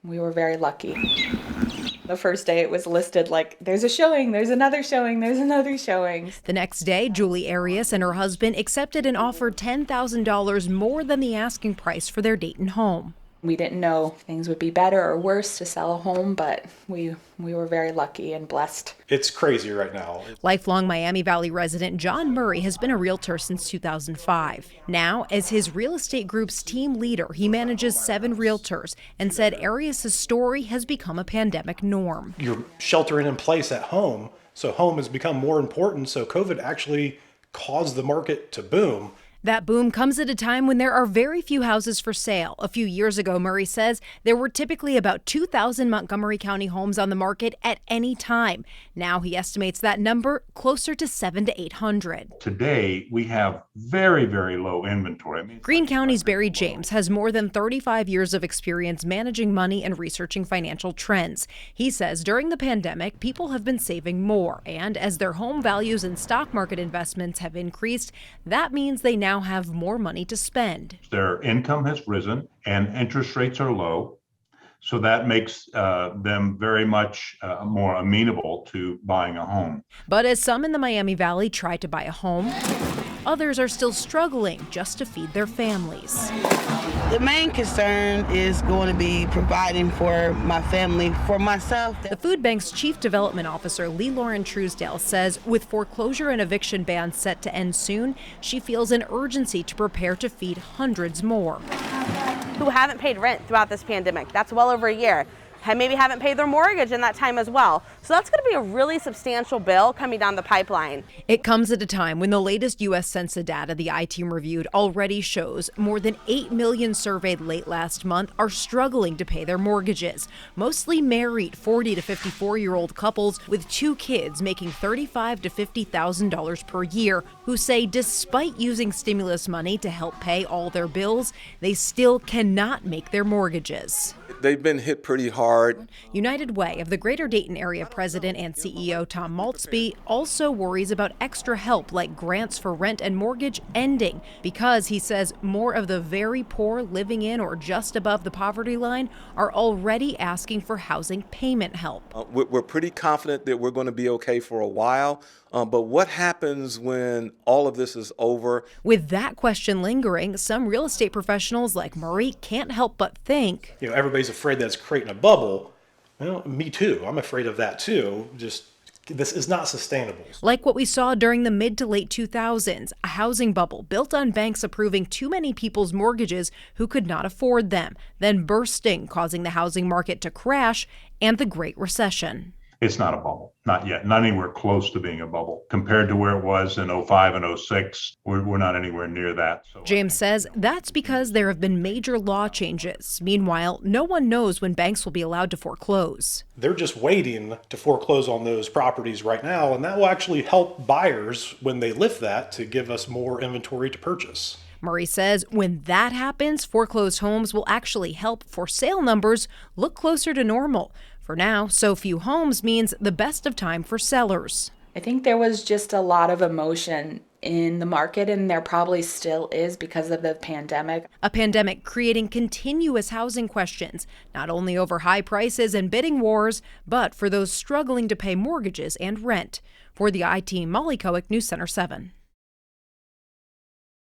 We were very lucky. The first day it was listed like, there's a showing, there's another showing, there's another showing. The next day, Julie Arias and her husband accepted an offer $10,000 more than the asking price for their Dayton home. We didn't know if things would be better or worse to sell a home, but we were very lucky and blessed. It's crazy right now. Lifelong Miami Valley resident John Murray has been a realtor since 2005. Now, as his real estate group's team leader, he manages 7 realtors and said Arias' story has become a pandemic norm. You're sheltering in place at home, so home has become more important, so COVID actually caused the market to boom. That boom comes at a time when there are very few houses for sale. A few years ago, Murray says, there were typically about 2,000 Montgomery County homes on the market at any time. Now he estimates that number closer to 700 to 800. Today, we have very, very low inventory. Greene County's Barry James has more than 35 years of experience managing money and researching financial trends. He says during the pandemic, people have been saving more. And as their home values and stock market investments have increased, that means they now have more money to spend. Their income has risen and interest rates are low, so that makes them very much more amenable to buying a home. But as some in the Miami Valley try to buy a home, others are still struggling just to feed their families. The main concern is going to be providing for my family, for myself. The food bank's chief development officer, Lee Lauren Truesdale, says with foreclosure and eviction bans set to end soon, she feels an urgency to prepare to feed hundreds more. Who haven't paid rent throughout this pandemic. That's well over a year. Maybe haven't paid their mortgage in that time as well. So that's going to be a really substantial bill coming down the pipeline. It comes at a time when the latest U.S. Census data the I-Team reviewed already shows more than 8 million surveyed late last month are struggling to pay their mortgages. Mostly married 40 to 54-year-old couples with 2 kids making $35,000 to $50,000 per year who say despite using stimulus money to help pay all their bills, they still cannot make their mortgages. They've been hit pretty hard. United Way of the Greater Dayton Area President and CEO Tom Maltzby also worries about extra help like grants for rent and mortgage ending because he says more of the very poor living in or just above the poverty line are already asking for housing payment help. We're pretty confident that we're going to be okay for a while. But what happens when all of this is over? With that question lingering, some real estate professionals like Murray can't help but think, everybody's afraid that it's creating a bubble. Well, me too. I'm afraid of that too. Just this is not sustainable. Like what we saw during the mid to late 2000s, a housing bubble built on banks approving too many people's mortgages who could not afford them, then bursting, causing the housing market to crash, and the Great Recession. It's not a bubble, not yet, not anywhere close to being a bubble. Compared to where it was in 05 and 06, we're not anywhere near that. James says that's because there have been major law changes. Meanwhile, no one knows when banks will be allowed to foreclose. They're just waiting to foreclose on those properties right now, and that will actually help buyers when they lift that to give us more inventory to purchase. Murray says when that happens, foreclosed homes will actually help for sale numbers look closer to normal. For now, so few homes means the best of time for sellers. I think there was just a lot of emotion in the market, and there probably still is because of the pandemic. A pandemic creating continuous housing questions, not only over high prices and bidding wars, but for those struggling to pay mortgages and rent. For the I-Team, Molly Kowick, News Center 7.